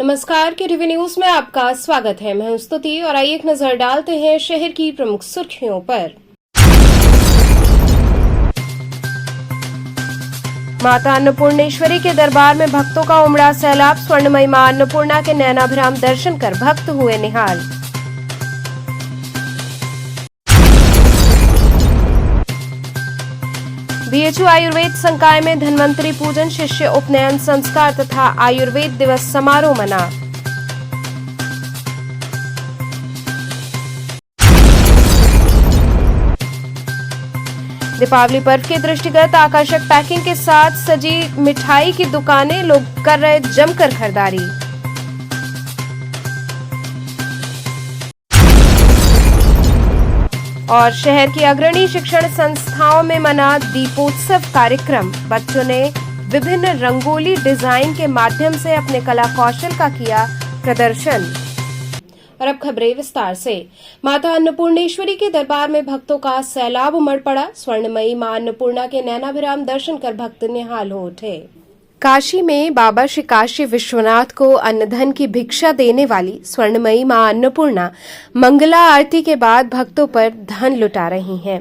नमस्कार के TV news में आपका स्वागत है। मैं हूं स्तुति और आइए एक नजर डालते हैं शहर की प्रमुख सुर्खियों पर। माता अन्नपूर्णेश्वरी के दरबार में भक्तों का उमड़ा सैलाब। स्वर्णमयी मां अन्नपूर्णा के नैनाभिराम दर्शन कर भक्त हुए निहाल। बीएचयू आयुर्वेद संकाय में धन्वंतरी पूजन, शिष्य उपनयन संस्कार तथा आयुर्वेद दिवस समारोह मना। दीपावली पर्व के दृष्टिगत आकर्षक पैकिंग के साथ सजी मिठाई की दुकानें, लोग कर रहे जमकर खरीदारी। और शहर की अग्रणी शिक्षण संस्थाओं में मना दीपोत्सव कार्यक्रम। बच्चों ने विभिन्न रंगोली डिजाइन के माध्यम से अपने कला कौशल का किया प्रदर्शन। और अब खबरें विस्तार से। माता अन्नपूर्णेश्वरी के दरबार में भक्तों का सैलाब उमड़ पड़ा। स्वर्णमयी मां अन्नपूर्णा के नैनाभिराम दर्शन कर भक्त निहाल हो उठे। काशी में बाबा श्री काशी विश्वनाथ को अन्नधन की भिक्षा देने वाली स्वर्णमयी मां अन्नपूर्णा मंगला आरती के बाद भक्तों पर धन लुटा रही हैं।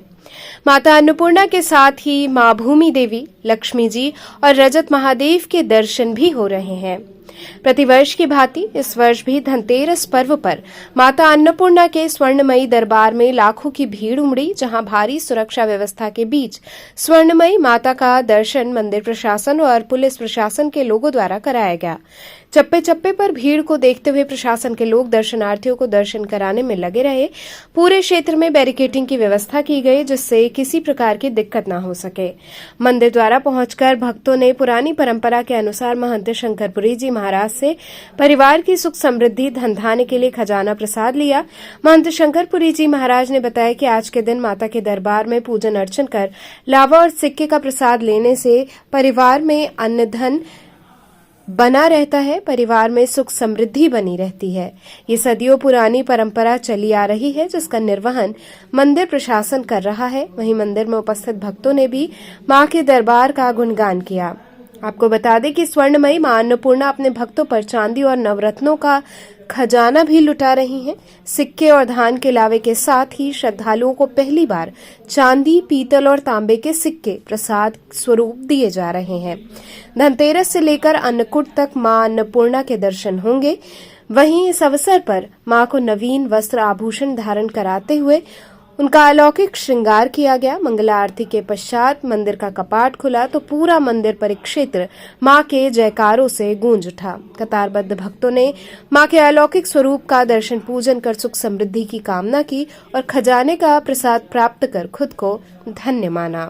माता अन्नपूर्णा के साथ ही मां भूमि देवी, लक्ष्मी जी और रजत महादेव के दर्शन भी हो रहे हैं। प्रतिवर्ष की भांति इस वर्ष भी धनतेरस पर्व पर माता अन्नपूर्णा के स्वर्णमयी दरबार में लाखों की भीड़ उमड़ी, जहां भारी सुरक्षा व्यवस्था के बीच स्वर्णमयी माता का दर्शन मंदिर प्रशासन और पुलिस प्रशासन के लोगों द्वारा कराया गया। चप्पे चप्पे पर भीड़ को देखते हुए प्रशासन के लोग दर्शनार्थियों को दर्शन कराने में लगे रहे। पूरे क्षेत्र में बैरिकेडिंग की व्यवस्था की गई, जिससे किसी प्रकार की दिक्कत न हो सके। मंदिर द्वारा पहुंचकर भक्तों ने पुरानी परंपरा के अनुसार महंत शंकरपुरी जी महाराज से परिवार की सुख समृद्धि धन धान्य के लिए खजाना प्रसाद लिया। महंत शंकरपुरी जी महाराज ने बताया कि आज के दिन माता के दरबार में पूजन अर्चन कर लावा और सिक्के का प्रसाद लेने से परिवार में अन्न धन बना रहता है, परिवार में सुख समृद्धि बनी रहती है। ये सदियों पुरानी परंपरा चली आ रही है, जिसका निर्वहन मंदिर प्रशासन कर रहा है। वहीं मंदिर में उपस्थित भक्तों ने भी मां के दरबार का गुणगान किया। आपको बता दें कि स्वर्णमयी मां अन्नपूर्णा अपने भक्तों पर चांदी और नवरत्नों का खजाना भी लुटा रही हैं। सिक्के और धान के लावे के साथ ही श्रद्धालुओं को पहली बार चांदी, पीतल और तांबे के सिक्के प्रसाद स्वरूप दिए जा रहे हैं। धनतेरस से लेकर अन्नकूट तक मां अन्नपूर्णा के दर्शन होंगे। वहीं इस अवसर पर मां को नवीन वस्त्र आभूषण धारण कराते हुए उनका अलौकिक श्रृंगार किया गया। मंगला आरती के पश्चात मंदिर का कपाट खुला तो पूरा मंदिर परिक्षेत्र मां के जयकारों से गूंज उठा। कतारबद्ध भक्तों ने मां के अलौकिक स्वरूप का दर्शन पूजन कर सुख समृद्धि की कामना की और खजाने का प्रसाद प्राप्त कर खुद को धन्य माना।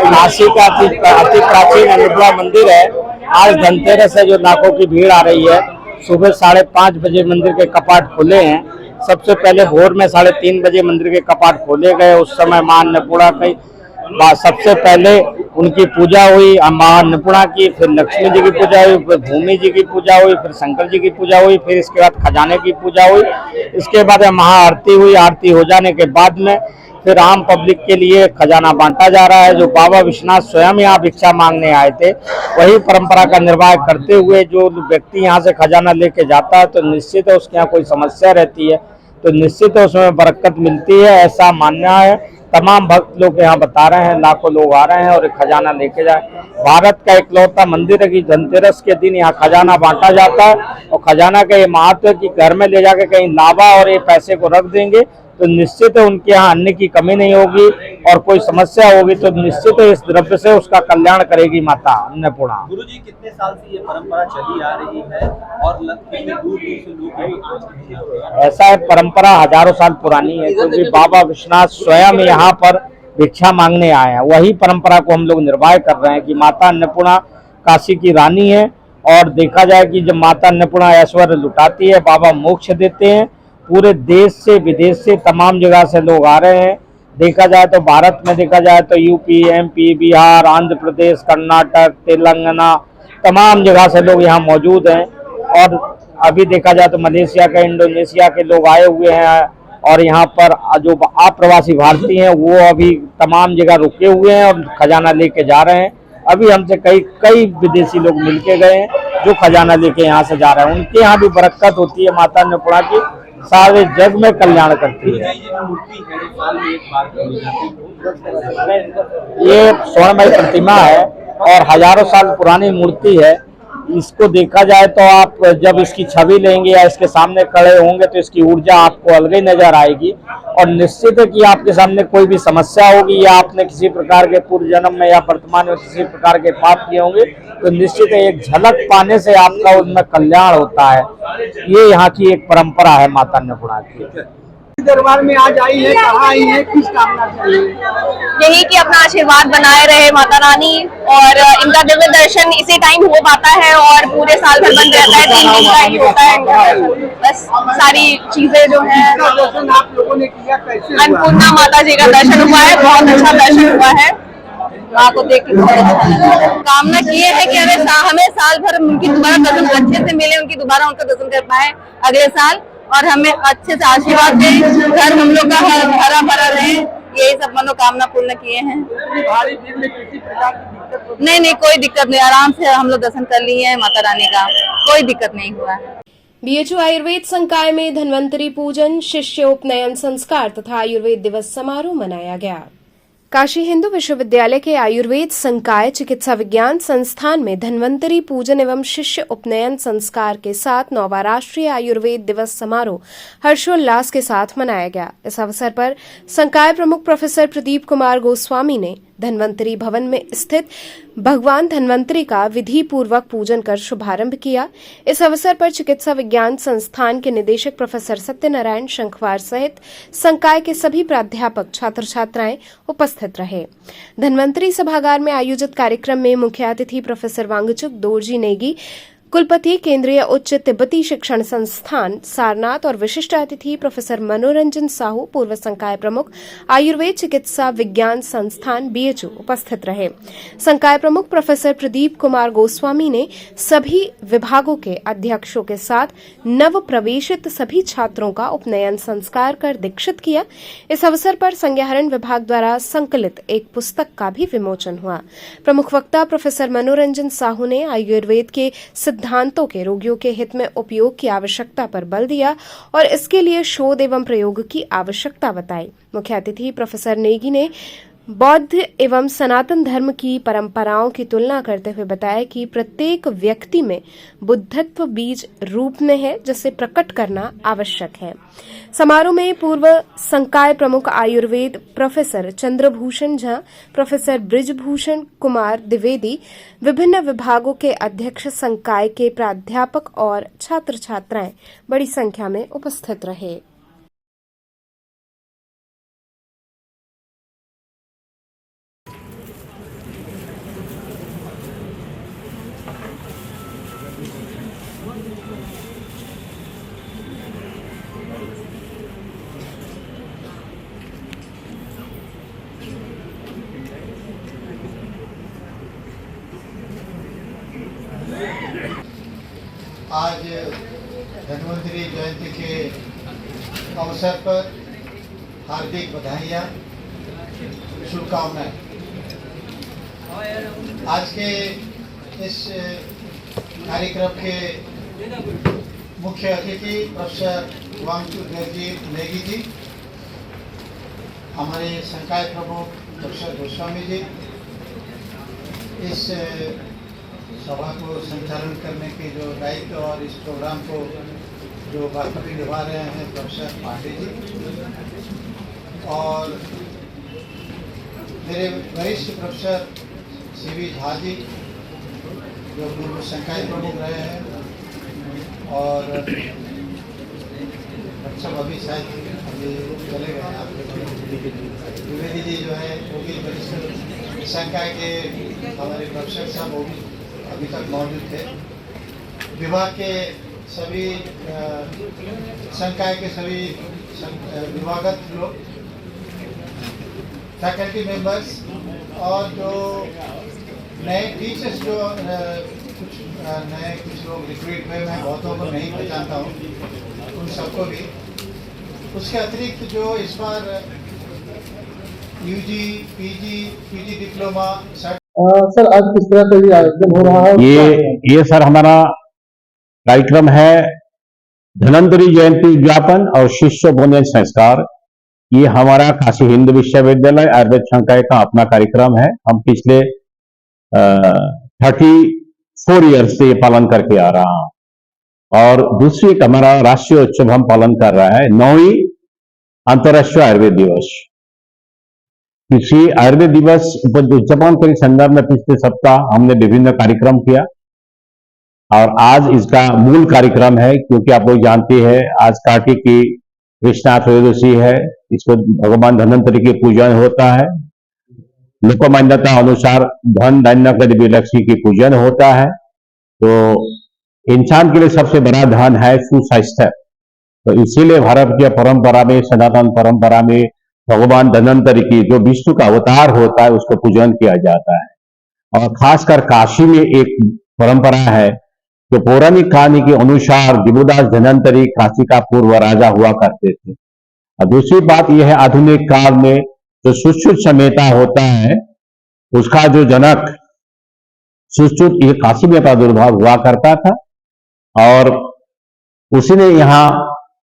नासिक का अति प्राचीन अन्नपूर्णा मंदिर है। आज धनतेरस है, जो लाखों की भीड़ आ रही है। सुबह 5:30 बजे मंदिर के कपाट खुले हैं। सबसे पहले भोर में 3:30 बजे मंदिर के कपाट खोले गए। उस समय मां अन्नपूर्णा की सबसे पहले उनकी पूजा हुई, मां अन्नपूर्णा की, फिर लक्ष्मी जी की पूजा हुई, फिर भूमि जी की पूजा हुई, फिर शंकर जी की पूजा हुई, फिर इसके बाद खजाने की पूजा हुई। इसके बाद महाआरती हुई। आरती हो जाने के बाद में फिर आम पब्लिक के लिए खजाना बांटा जा रहा है। जो बाबा विश्वनाथ स्वयं यहाँ भिक्षा मांगने आए थे, वही परंपरा का निर्वाह करते हुए जो व्यक्ति यहाँ से खजाना लेके जाता है तो निश्चित है उसके यहाँ कोई समस्या रहती है तो निश्चित है उसमें बरकत मिलती है, ऐसा मानना है। तमाम भक्त लोग यहाँ बता रहे हैं, लाखों लोग आ रहे हैं और खजाना लेके जाए। भारत का इकलौता मंदिर है कि धनतेरस के दिन यहाँ खजाना बांटा जाता है, और खजाना का ये महत्व है कि घर में ले जाके कहीं लावा और ये पैसे को रख देंगे तो निश्चित है उनके यहाँ अन्न की कमी नहीं होगी, और कोई समस्या होगी तो निश्चित है इस द्रव्य से उसका कल्याण करेगी माता अन्नपूर्णा। गुरुजी, कितने साल से ये परंपरा चली आ रही है और कितनी दूर दूर से लोग ऐसा है, परंपरा हजारों साल पुरानी है, क्योंकि बाबा विश्वनाथ स्वयं यहाँ पर भिक्षा मांगने आए हैं। वही परंपरा को हम लोग निर्वाह कर रहे हैं कि माता अन्नपूर्णा काशी की रानी है, और देखा जाए कि जब माता अन्नपूर्णा ऐश्वर्य लुटाती है, बाबा मोक्ष देते हैं। पूरे देश से विदेश से तमाम जगह से लोग आ रहे हैं। देखा जाए तो भारत में देखा जाए तो यूपी, एमपी, बिहार, आंध्र प्रदेश, कर्नाटक, तेलंगाना, तमाम जगह से लोग यहाँ मौजूद हैं। और अभी देखा जाए तो मलेशिया के, इंडोनेशिया के लोग आए हुए हैं, और यहाँ पर जो अप्रवासी भारतीय हैं वो अभी तमाम जगह रुके हुए हैं और खजाना लेके जा रहे हैं। अभी हमसे कई विदेशी लोग मिलके गए हैं जो खजाना लेके यहाँ से जा रहे हैं। उनके यहाँ भी बरकत होती है, माता अन्नपूर्णा की सारे जग में कल्याण करती है। ये स्वर्णमयी प्रतिमा है और हजारों साल पुरानी मूर्ति है। इसको देखा जाए तो आप जब इसकी छवि लेंगे या इसके सामने खड़े होंगे तो इसकी ऊर्जा आपको अलग ही नजर आएगी, और निश्चित है कि आपके सामने कोई भी समस्या होगी या आपने किसी प्रकार के पूर्व जन्म में या वर्तमान में किसी प्रकार के पाप किए होंगे तो निश्चित है एक झलक पाने से आपका उनमें कल्याण होता है। ये यहाँ की एक परंपरा है माता अन्नपूर्णा की। दरबार में आज आई है, कहाँ आई है, किस कामना से? यही कि अपना आशीर्वाद बनाए रहे माता रानी, और इनका दिव्य दर्शन इसी टाइम हो पाता है और पूरे साल भर बंद रहता है, 3 दिन का ही होता है इनका दर्शन। बस सारी चीजें जो है, दर्शन आप लोगों ने किया, कैसे हुआ? अन्नपूर्णा माता जी का दर्शन हुआ है, बहुत अच्छा दर्शन हुआ है, माँ को देख के बहुत अच्छा लगा। कामना किए है कि हमें साल भर उनकी दोबारा दर्शन अच्छे से मिले, उनकी दोबारा उनका दर्शन कर पाए अगले साल, और हमें अच्छे से आशीर्वाद दें, घर हम लोग का हरा भरा रहे, यही सब मनोकामना पूर्ण किए हैं। भारी भीड़ में किसी प्रकार की दिक्कत? नहीं, कोई दिक्कत नहीं, आराम से हम लोग दर्शन कर लिए हैं माता रानी का, कोई दिक्कत नहीं हुआ है। बीएचयू आयुर्वेद संकाय में धन्वंतरी पूजन, शिष्य उपनयन संस्कार तथा आयुर्वेद दिवस समारोह मनाया गया। काशी हिंदू विश्वविद्यालय के आयुर्वेद संकाय चिकित्सा विज्ञान संस्थान में धन्वंतरी पूजन एवं शिष्य उपनयन संस्कार के साथ 9वां राष्ट्रीय आयुर्वेद दिवस समारोह हर्षोल्लास के साथ मनाया गया। इस अवसर पर संकाय प्रमुख प्रोफेसर प्रदीप कुमार गोस्वामी ने धन्वंतरी भवन में स्थित भगवान धन्वंतरी का विधि पूर्वक पूजन कर शुभारंभ किया। इस अवसर पर चिकित्सा विज्ञान संस्थान के निदेशक प्रोफेसर सत्यनारायण शंखवार सहित संकाय के सभी प्राध्यापक, छात्र छात्राएं उपस्थित रहे। धन्वंतरी सभागार में आयोजित कार्यक्रम में मुख्य अतिथि प्रोफेसर वांगचुक दोरजी नेगी, कुलपति केंद्रीय उच्च तिब्बती शिक्षण संस्थान सारनाथ, और विशिष्ट अतिथि प्रोफेसर मनोरंजन साहू, पूर्व संकाय प्रमुख, आयुर्वेद चिकित्सा विज्ञान संस्थान बीएचयू उपस्थित रहे। संकाय प्रमुख प्रोफेसर प्रदीप कुमार गोस्वामी ने सभी विभागों के अध्यक्षों के साथ नव प्रवेशित सभी छात्रों का उपनयन संस्कार कर दीक्षित किया। इस अवसर पर संज्ञाहरण विभाग द्वारा संकलित एक पुस्तक का भी विमोचन हुआ। प्रमुख वक्ता प्रोफेसर मनोरंजन साहू ने आयुर्वेद के सिद्धांतों के रोगियों के हित में उपयोग की आवश्यकता पर बल दिया और इसके लिए शोध एवं प्रयोग की आवश्यकता बताई। मुख्य अतिथि प्रोफेसर नेगी ने बौद्ध एवं सनातन धर्म की परंपराओं की तुलना करते हुए बताया कि प्रत्येक व्यक्ति में बुद्धत्व बीज रूप में है, जिसे प्रकट करना आवश्यक है। समारोह में पूर्व संकाय प्रमुख आयुर्वेद प्रोफेसर चंद्रभूषण झा, प्रोफेसर ब्रिजभूषण कुमार द्विवेदी, विभिन्न विभागों के अध्यक्ष, संकाय के प्राध्यापक और छात्र छात्राएं बड़ी संख्या में उपस्थित रहे। आज धन्वंतरी जयंती के अवसर पर हार्दिक बधाइयाँ, शुभकामनाएं। आज के इस कार्यक्रम के मुख्य अतिथि प्रोफेसर वांगचुक नेगी जी, हमारे संकाय प्रमुख प्रोफेसर गोस्वामी जी, इस सभा को संचालन करने के जो दायित्व और इस प्रोग्राम को जो बाखूबी निभा रहे हैं प्रोफेसर पांडे जी, और मेरे वरिष्ठ प्रोफेसर सीवी झा जी जो पूर्व संकाय प्रमुख रहे हैं, और सब अभी शायद अभी चले गए आपके द्विवेदी जी जो है वो भी वरिष्ठ संकाय के हमारे प्रोफेसर साहब वो भी अभी तक मौजूद थे। विभाग के सभी संकाय के सभी विभागत लोग, फैकल्टी मेंबर्स और जो नए टीचर्स जो कुछ लोग रिक्रूट हुए, मैं बहुतों को नहीं पहचानता हूँ, उन सबको भी। उसके अतिरिक्त जो इस बार यूजी, पीजी डिप्लोमा सर आज किस तरह का ये आयोजन हो रहा है? ये सर हमारा कार्यक्रम है धन्वंतरी जयंती उद्यापन और शिष्य बोधन संस्कार। ये हमारा काशी हिंदू विश्वविद्यालय आयुर्वेद संकाय का अपना कार्यक्रम है। हम पिछले 34 ईयर्स से ये पालन करके आ रहा हूं। और दूसरी एक हमारा राष्ट्रीय उत्सव हम पालन कर रहा है, 9वीं अंतर्राष्ट्रीय आयुर्वेद दिवस। इसी आयुर्वेद दिवस उद्यापन के संदर्भ में पिछले सप्ताह हमने विभिन्न कार्यक्रम किया, और आज इसका मूल कार्यक्रम है, क्योंकि आप लोग जानते हैं आज कार्तिक की कृष्णा त्रयोदशी है। इसको भगवान धन्वंतरी की पूजन होता है। लोक मान्यता अनुसार धन धान्य के देवी लक्ष्मी की पूजन होता है। तो इंसान के लिए सबसे बड़ा धन है सुस्वास्थ्य। तो इसीलिए भारत की परंपरा में, सनातन परंपरा में भगवान धन्वंतरी की जो विष्णु का अवतार होता है उसको पूजन किया जाता है। और खासकर काशी में एक परंपरा है, तो पौराणिक कहानी के अनुसार दिवोदास धन्वंतरी काशी का पूर्व राजा हुआ करते थे। और दूसरी बात यह है, आधुनिक काल में जो सुश्रुत संहिता होता है उसका जो जनक सुश्रुत ये काशी में प्रादुर्भाव हुआ करता था, और उसी ने यहाँ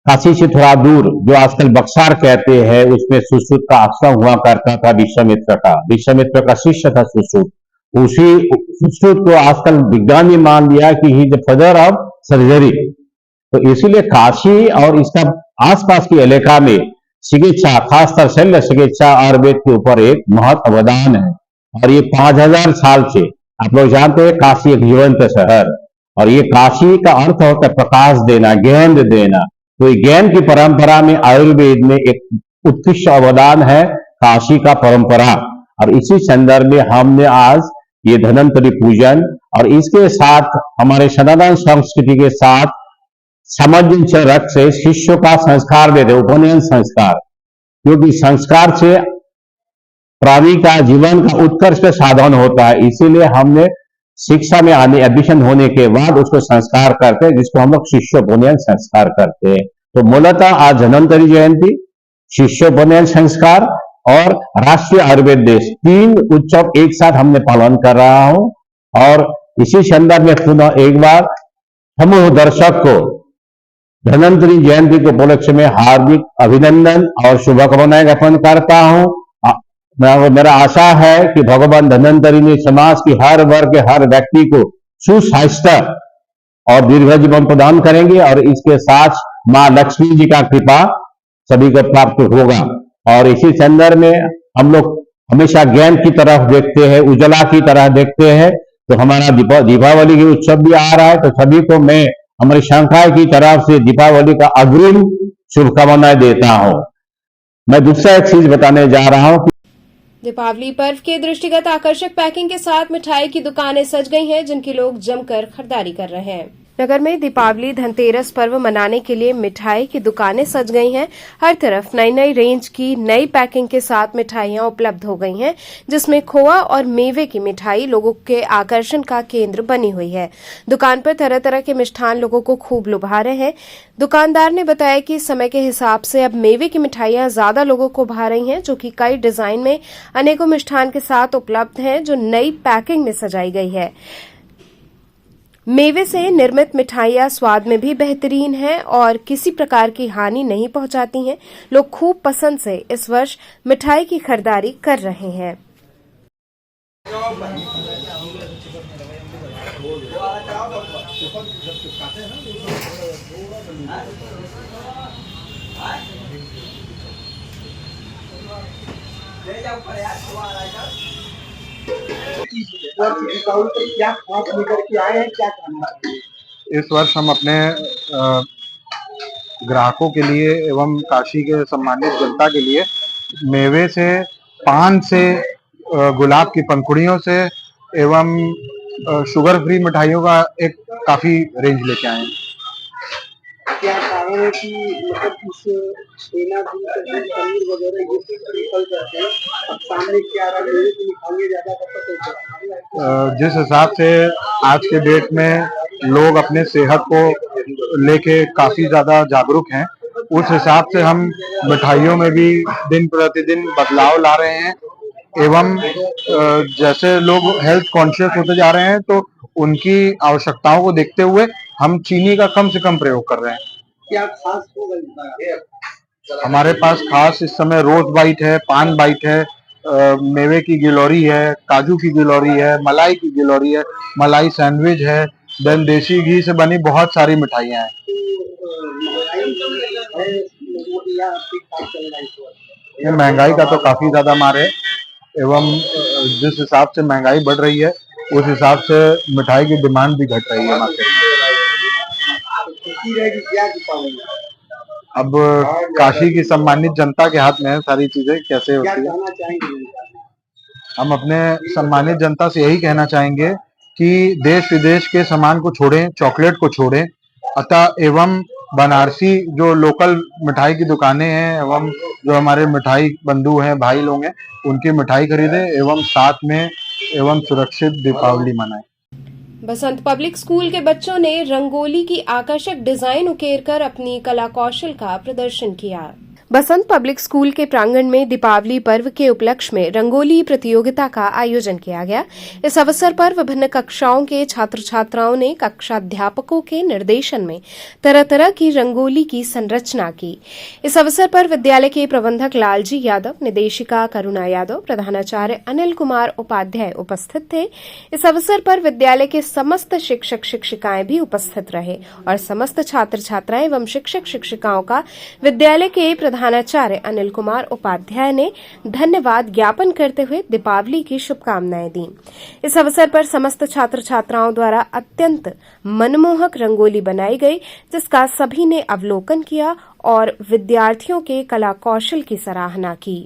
काशी से थोड़ा दूर जो आजकल बक्सार कहते हैं उसमें सुश्रुत का आश्रम हुआ करता था विश्वामित्र का शिष्य था सुश्रुत। उसी सुश्रुत को आजकल विज्ञान ने मान लिया कि ही द फादर ऑफ सर्जरी। तो इसीलिए काशी और इसका आसपास के इलाका में चिकित्सा, खासकर शल्य चिकित्सा आयुर्वेद के ऊपर एक महत्व अवदान है। और ये 5000 साल से आप लोग जानते हैं काशी एक जीवंत शहर, और ये काशी का अर्थ होता है प्रकाश देना, ज्ञान देना। तो ये ज्ञान की परंपरा में आयुर्वेद में एक उत्कृष्ट अवदान है काशी का परंपरा। और इसी संदर्भ में हमने आज ये धन्वंतरी पूजन और इसके साथ हमारे सनातन संस्कृति के साथ सामंजस्य रख से शिष्यों का संस्कार देते, उपनयन संस्कार, क्योंकि संस्कार से प्राणी का जीवन का उत्कर्ष का साधन होता है। इसीलिए हमने शिक्षा में आने, एडमिशन होने के बाद उसको संस्कार करते हैं, जिसको हम लोग शिष्योपनयन संस्कार करते हैं। तो मूलतः आज धन्वंतरी जयंती, शिष्योपनयन संस्कार और राष्ट्रीय आयुर्वेद दिवस, 3 उत्सव एक साथ हमने पालन कर रहा हूं। और इसी संदर्भ में पुनः एक बार समूह दर्शक को धन्वंतरी जयंती के उपलक्ष्य में हार्दिक अभिनंदन और शुभकामनाएं ज्ञापन करता हूं। मेरा आशा है कि भगवान धन्वंतरी ने समाज की हर वर्ग के हर व्यक्ति को सुस्वास्थ्य और दीर्घ जीवन प्रदान करेंगे, और इसके साथ मां लक्ष्मी जी का कृपा सभी को प्राप्त होगा। और इसी संदर्भ में हम लोग हमेशा ज्ञान की तरफ देखते हैं, उजाला की तरह देखते हैं। तो हमारा दीपावली के उत्सव भी आ रहा है, तो सभी को मैं हमारी संकाय की तरफ से दीपावली का अग्रिम शुभकामनाएं देता हूं। मैं दूसरा एक चीज बताने जा रहा हूं। दीपावली पर्व के दृष्टिगत आकर्षक पैकिंग के साथ मिठाई की दुकानें सज गई हैं, जिनकी लोग जमकर खरीदारी कर रहे हैं। नगर में दीपावली धनतेरस पर्व मनाने के लिए मिठाई की दुकानें सज गई हैं। हर तरफ नई नई रेंज की नई पैकिंग के साथ मिठाइयां उपलब्ध हो गई हैं, जिसमें खोआ और मेवे की मिठाई लोगों के आकर्षण का केंद्र बनी हुई है। दुकान पर तरह तरह के मिष्ठान लोगों को खूब लुभा रहे हैं। दुकानदार ने बताया कि समय के हिसाब से अब मेवे की मिठाइयां ज्यादा लोगों को भा रही हैं, जो कि कई डिजाइन में अनेकों मिष्ठान के साथ उपलब्ध हैं, जो नई पैकिंग में सजाई गई है। मेवे से निर्मित मिठाइयाँ स्वाद में भी बेहतरीन हैं और किसी प्रकार की हानि नहीं पहुंचाती हैं। लोग खूब पसंद से इस वर्ष मिठाई की खरीदारी कर रहे हैं। दीपावली पर क्या खास लेकर के आए हैं, क्या कहना चाहिए? इस वर्ष हम अपने ग्राहकों के लिए एवं काशी के सम्मानित जनता के लिए मेवे से, पान से, गुलाब की पंखुड़ियों से एवं शुगर फ्री मिठाइयों का एक काफी रेंज लेके आए हैं। क्या कारण है कि मतलब इस छेना दूध का दूध, पनीर वगैरह ये सब निकल जाते हैं, अब सामने क्या आ रहा है, लोगों को मिठाइयाँ ज्यादा पसंद है? जिस हिसाब से आज के डेट में लोग अपने सेहत को लेके काफी ज्यादा जागरूक हैं, उस हिसाब से हम मिठाइयों में भी दिन प्रतिदिन बदलाव ला रहे हैं एवं जैसे लोग हेल्थ कॉन्शियस होते जा रहे हैं तो उनकी आवश्यकताओं को देखते हुए हम चीनी का कम से कम प्रयोग कर रहे हैं। क्या खास होगा? हमारे पास खास इस समय रोज बाइट है, पान बाइट है, मेवे की गिलोरी है, काजू की गिलोरी है, मलाई की गिलोरी है, मलाई सैंडविच है, देन देसी घी से बनी बहुत सारी मिठाइयाँ हैं। ये महंगाई का तो काफी ज्यादा मार है एवं जिस हिसाब से महंगाई बढ़ रही है उस हिसाब से मिठाई की डिमांड भी घट रही है मार्केट में। अब काशी की सम्मानित जनता के हाथ में है सारी चीजें कैसे होती है। हम अपने सम्मानित जनता से यही कहना चाहेंगे कि देश विदेश के सामान को छोड़ें, चॉकलेट को छोड़ें, अतः एवं बनारसी जो लोकल मिठाई की दुकानें हैं एवं जो हमारे मिठाई बंधु हैं, भाई लोग हैं, उनकी मिठाई खरीदें एवं साथ में एवं सुरक्षित दीपावली मनाएं। बसंत पब्लिक स्कूल के बच्चों ने रंगोली की आकर्षक डिजाइन उकेरकर अपनी कला कौशल का प्रदर्शन किया। बसंत पब्लिक स्कूल के प्रांगण में दीपावली पर्व के उपलक्ष्य में रंगोली प्रतियोगिता का आयोजन किया गया। इस अवसर पर विभिन्न कक्षाओं के छात्र छात्राओं ने कक्षाध्यापकों के निर्देशन में तरह तरह की रंगोली की संरचना की। इस अवसर पर विद्यालय के प्रबंधक लालजी यादव, निदेशिका करुणा यादव, प्रधानाचार्य अनिल कुमार उपाध्याय उपस्थित थे। इस अवसर पर विद्यालय के समस्त शिक्षक शिक्षिकाएं भी उपस्थित रहे और समस्त छात्र छात्राएं एवं शिक्षक शिक्षिकाओं का विद्यालय के प्रधानाचार्य अनिल कुमार उपाध्याय ने धन्यवाद ज्ञापन करते हुए दीपावली की शुभकामनाएं दी। इस अवसर पर समस्त छात्र छात्राओं द्वारा अत्यंत मनमोहक रंगोली बनाई गई, जिसका सभी ने अवलोकन किया और विद्यार्थियों के कला कौशल की सराहना की।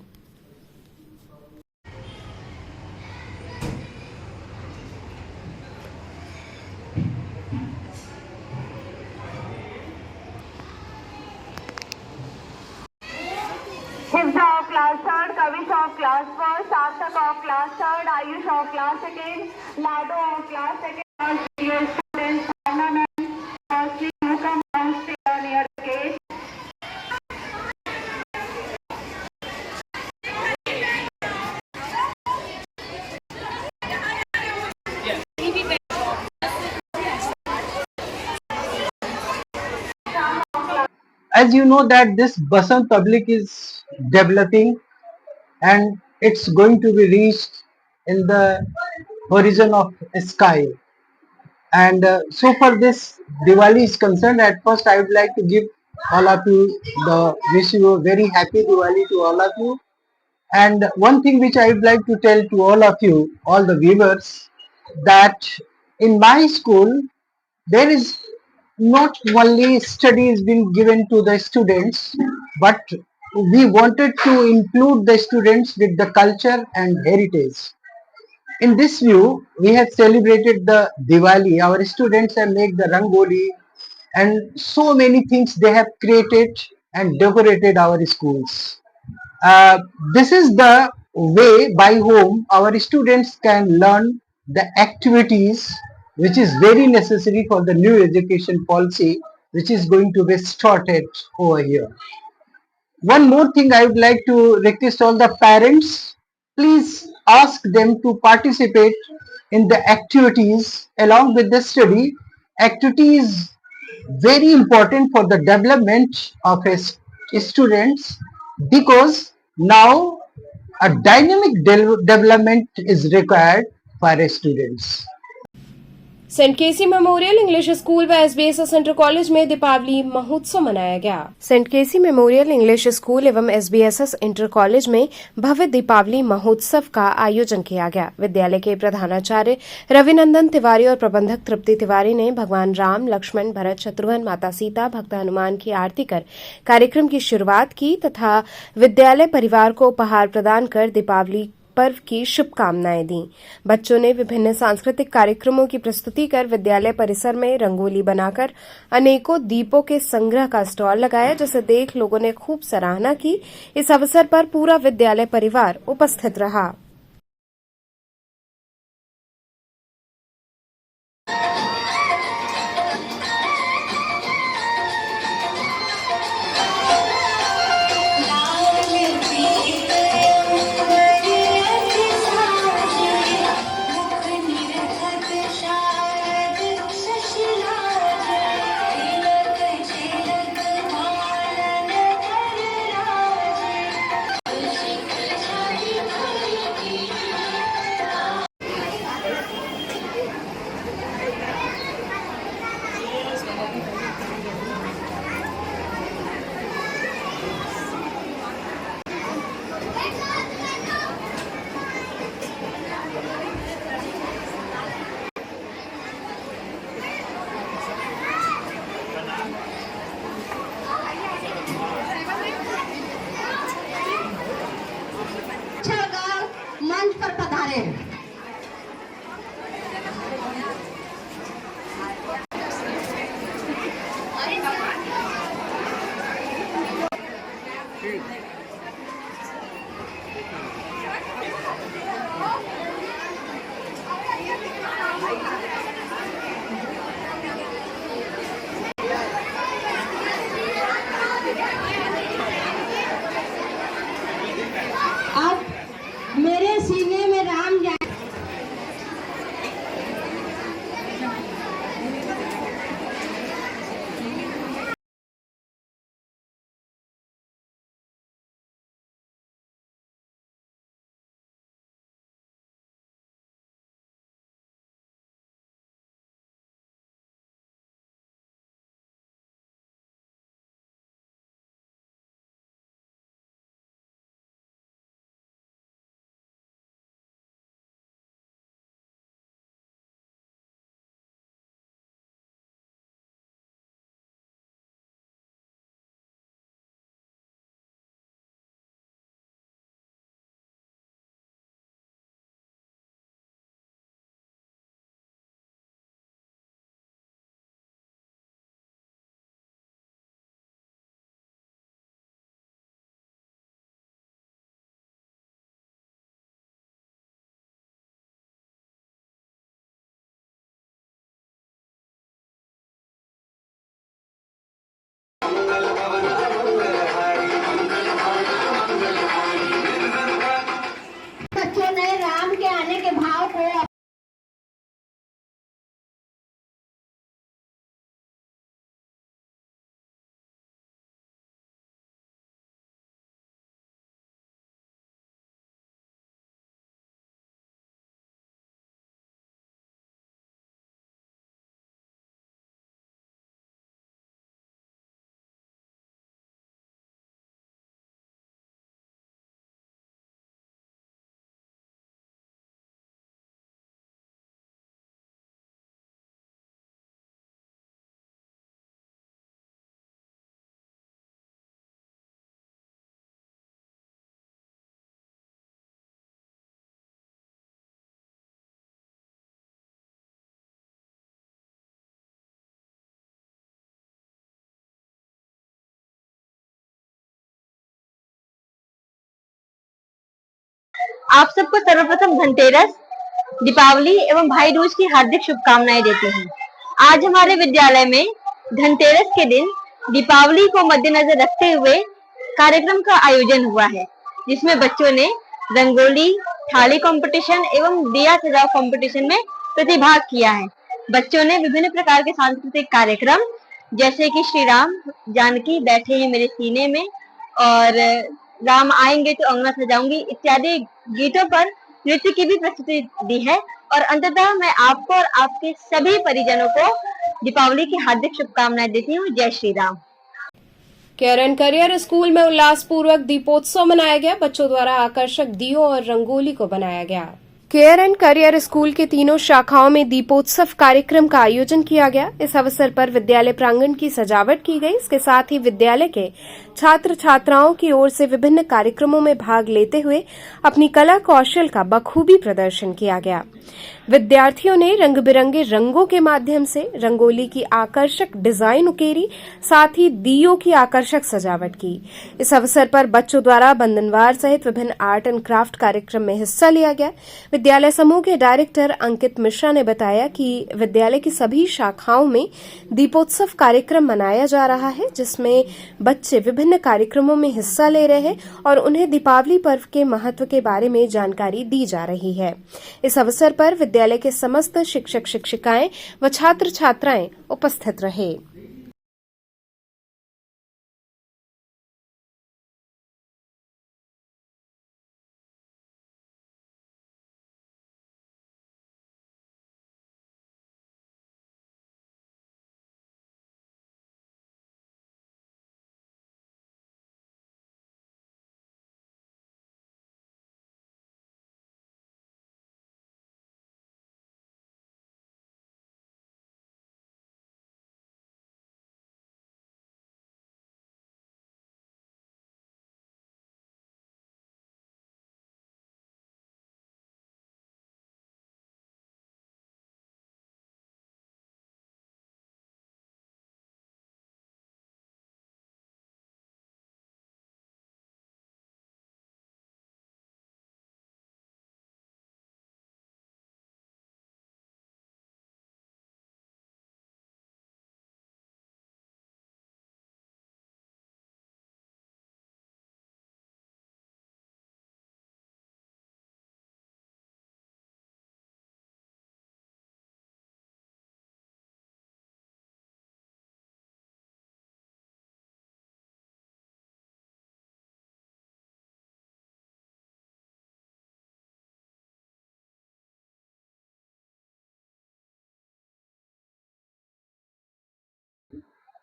Hifza of class 3rd, Kavish of class 1st, Sarthak of class 3rd, Ayush of class 2nd, Lado of class 2nd, dear students, ornament, firstly you come downstairs near the gate. As you know that this Basant Public is developing and it's going to be reached in the horizon of sky. And so far this Diwali is concerned, at first I would like to give all of you wish you a very happy Diwali to all of you. And one thing which I would like to tell to all of you, all the viewers, that in my school there is not only studies being given to the students, but we wanted to include the students with the culture and heritage. In this view, we have celebrated the Diwali. Our students have made the Rangoli and so many things they have created and decorated our schools. This is the way by whom our students can learn the activities which is very necessary for the new education policy which is going to be started over here. One more thing I would like to request all the parents, please ask them to participate in the activities along with the study, activity is very important for the development of students, because now a dynamic development is required for students. Saint KC memorial English school व SBSS inter college में दीपावली महोत्सव मनाया गया। Saint KC memorial English school एवं SBSS inter college में भव्य दीपावली महोत्सव का आयोजन किया गया। विद्यालय के प्रधानाचार्य रविनंदन तिवारी और प्रबंधक तृप्ति तिवारी ने भगवान राम, लक्ष्मण, भरत, शत्रुघ्न, माता सीता, भक्त हनुमान की आरती कर कार्यक्रम की शुरुआत की तथा विद्यालय परिवार को उपहार प्रदान कर दीपावली पर्व की शुभकामनाएं दी। बच्चों ने विभिन्न सांस्कृतिक कार्यक्रमों की प्रस्तुति कर विद्यालय परिसर में रंगोली बनाकर अनेकों दीपों के संग्रह का स्टॉल लगाया, जिसे देख लोगों ने खूब सराहना की। इस अवसर पर पूरा विद्यालय परिवार उपस्थित रहा। मंच पर पधारे हैं। अब मेरे सीने में राम जाए। बच्चों ने राम के आने के भाव को आप सबको सर्वप्रथम धनतेरस, दीपावली एवं भाई दूज की हार्दिक शुभकामनाएं देती हूँ। आज हमारे विद्यालय में धनतेरस के दिन दीपावली को मद्देनजर रखते हुए कार्यक्रम का आयोजन हुआ है, जिसमें बच्चों ने रंगोली, थाली कंपटीशन एवं दिया सजाओ कंपटीशन में प्रतिभाग किया है। बच्चों ने विभिन्न प्रकार के सांस्कृतिक कार्यक्रम जैसे कि श्री राम जानकी बैठे हैं मेरे सीने में और राम आएंगे तो अंगना सजाऊंगी इत्यादि गीतों पर नृत्य की भी प्रस्तुति दी है। और अंततः मैं आपको और आपके सभी परिजनों को दीपावली की हार्दिक शुभकामनाएं देती हूँ। जय Shri Ram. Care and career school में उल्लासपूर्वक दीपोत्सव मनाया गया। बच्चों द्वारा आकर्षक दियों और रंगोली को बनाया गया। केयर एंड करियर स्कूल के तीनों शाखाओं में दीपोत्सव कार्यक्रम का आयोजन किया गया। इस अवसर पर विद्यालय प्रांगण की सजावट की गई। इसके साथ ही विद्यालय के छात्र छात्राओं की ओर से विभिन्न कार्यक्रमों में भाग लेते हुए अपनी कला कौशल का बखूबी प्रदर्शन किया गया। विद्यार्थियों ने रंग बिरंगे रंगों के माध्यम से रंगोली की आकर्षक डिजाइन उकेरी, साथ ही दीयों की आकर्षक सजावट की। इस अवसर पर बच्चों द्वारा बंधनवार सहित विभिन्न आर्ट एंड क्राफ्ट कार्यक्रम में हिस्सा लिया गया। विद्यालय समूह के डायरेक्टर अंकित मिश्रा ने बताया कि विद्यालय की सभी शाखाओं में दीपोत्सव कार्यक्रम मनाया जा रहा है, जिसमें बच्चे विभिन्न कार्यक्रमों में हिस्सा ले रहे हैं और उन्हें दीपावली पर्व के महत्व के बारे में जानकारी दी जा रही है। इस अवसर पर विद्यालय के समस्त शिक्षक शिक्षिकाएं व छात्र छात्राएं उपस्थित रहे।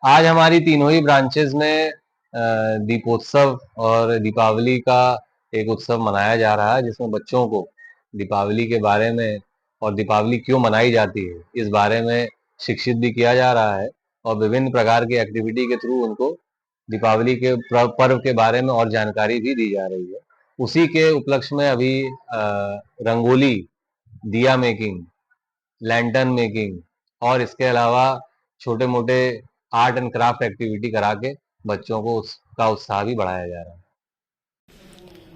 आज हमारी तीनों ही ब्रांचेस में दीपोत्सव और दीपावली का एक उत्सव मनाया जा रहा है, जिसमें बच्चों को दीपावली के बारे में और दीपावली क्यों मनाई जाती है इस बारे में शिक्षित भी किया जा रहा है और विभिन्न प्रकार की एक्टिविटी के थ्रू उनको दीपावली के पर्व के बारे में और जानकारी भी दी जा रही है। उसी के उपलक्ष्य में अभी रंगोली, दिया मेकिंग, लैंटर्न मेकिंग और इसके अलावा छोटे मोटे आर्ट एंड क्राफ्ट एक्टिविटी करा के बच्चों को उसका उत्साह भी बढ़ाया जा रहा है।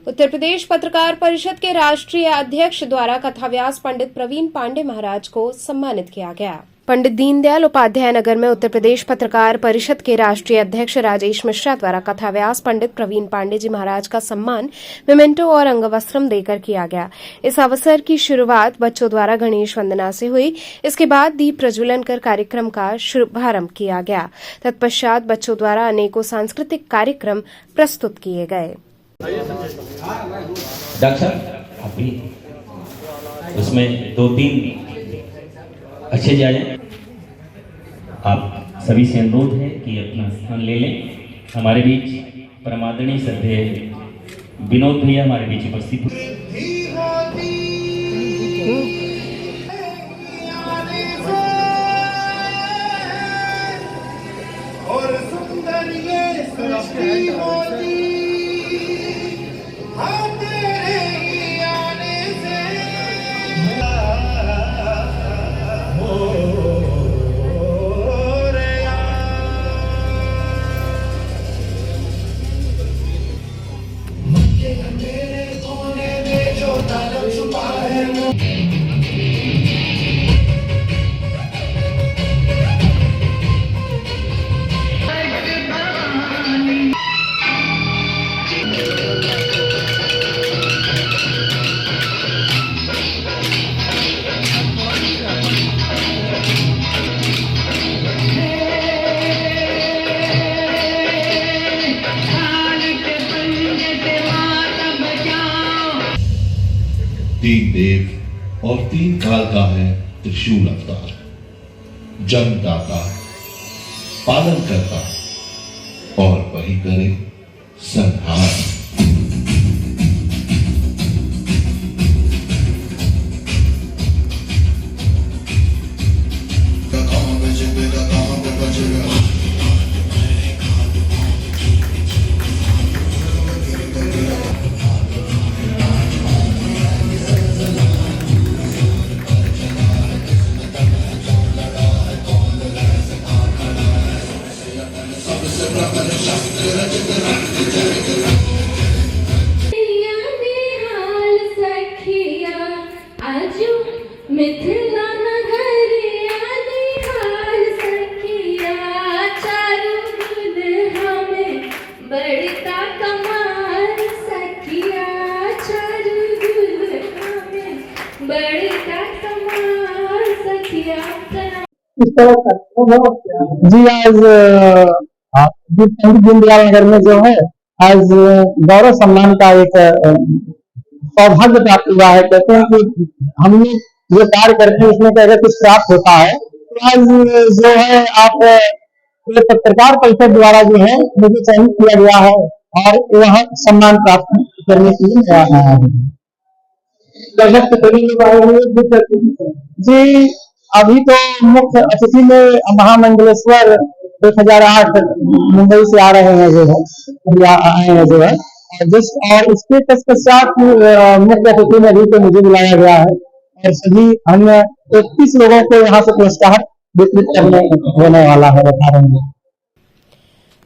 उत्तर प्रदेश पत्रकार परिषद के राष्ट्रीय अध्यक्ष द्वारा कथाव्यास पंडित प्रवीण पांडे महाराज को सम्मानित किया गया। पंडित दीनदयाल उपाध्याय नगर में उत्तर प्रदेश पत्रकार परिषद के राष्ट्रीय अध्यक्ष राजेश मिश्रा द्वारा कथाव्यास पंडित प्रवीण पांडे जी महाराज का सम्मान मेमेंटो और अंगवस्त्रम देकर किया गया। इस अवसर की शुरुआत बच्चों द्वारा गणेश वंदना से हुई। इसके बाद दीप प्रज्वलन कर कार्यक्रम का शुभारंभ किया गया। तत्पश्चात बच्चों द्वारा अनेकों सांस्कृतिक कार्यक्रम प्रस्तुत किए गए। डॉक्टर अभी उसमें 2-3 अच्छे जाए। आप सभी से अनुरोध है कि अपना स्थान ले लें। हमारे बीच परमादरणीय श्रद्धेय विनोद भैया हमारे बीच उपस्थित और 3 काल का है त्रिशूल अवतार। जन्मदाता, पालन करता और वही करे संहार। मिथिला नगरिया निहाल सखिया चारू दुल्हा में बड़का कमाल सखिया चारू दुल्हा में बड़का कमाल सखिया। इस तरह का जी आज दीनदयाल नगर में जो है आज गौरव सम्मान का एक सौभाग्य प्राप्त हुआ है। कहते हैं कि हमने जो कार्य करते हैं उसमें अगर कुछ प्राप्त होता है तो आज जो है आप पत्रकार परिषद द्वारा जो है मुझे चयनित किया गया है और वहाँ सम्मान प्राप्त करने के लिए मैं आया हूँ। जी अभी तो मुख्य अतिथि में महामंडलेश्वर 1008 मुंबई से आ रहे हैं जो है आए हैं जो है और उसके तत्पश्चात मुख्य अतिथि में भी तो मुझे बुलाया गया है और सभी अन्य 31 लोगों को यहाँ से पुरस्कार वितरित करने होने वाला है बता रहे हैं।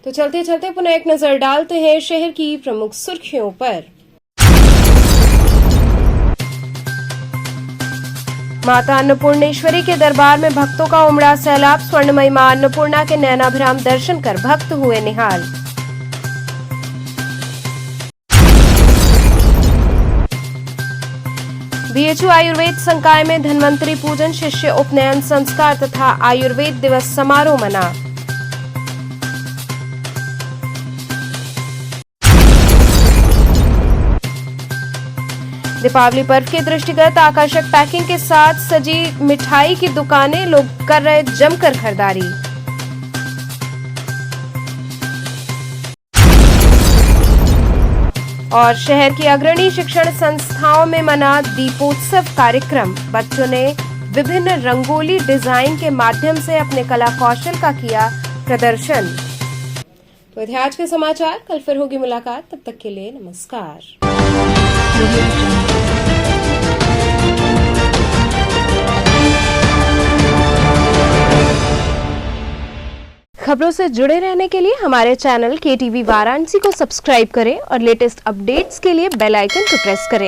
तो चलते चलते पुनः एक नजर डालते हैं शहर की प्रमुख सुर्खियों पर। माता अन्नपूर्णेश्वरी के दरबार में भक्तों का उमड़ा सैलाब। स्वर्णमयी मां अन्नपूर्णा के नैनाभिराम दर्शन कर भक्त हुए निहाल। बीएचयू आयुर्वेद संकाय में धन्वंतरी पूजन, शिष्य उपनयन संस्कार तथा आयुर्वेद दिवस समारोह मना। दीपावली पर्व के दृष्टिगत आकर्षक पैकिंग के साथ सजी मिठाई की दुकानें, लोग कर रहे जमकर खरीदारी। और शहर की अग्रणी शिक्षण संस्थाओं में मना दीपोत्सव कार्यक्रम। बच्चों ने विभिन्न रंगोली डिजाइन के माध्यम से अपने कला कौशल का किया प्रदर्शन। तो थे आज के समाचार, कल फिर होगी मुलाकात, तब तक के लिए नमस्कार। खबरों से जुड़े रहने के लिए हमारे चैनल KTV वाराणसी को सब्सक्राइब करें और लेटेस्ट अपडेट्स के लिए बेल आइकन को प्रेस करें।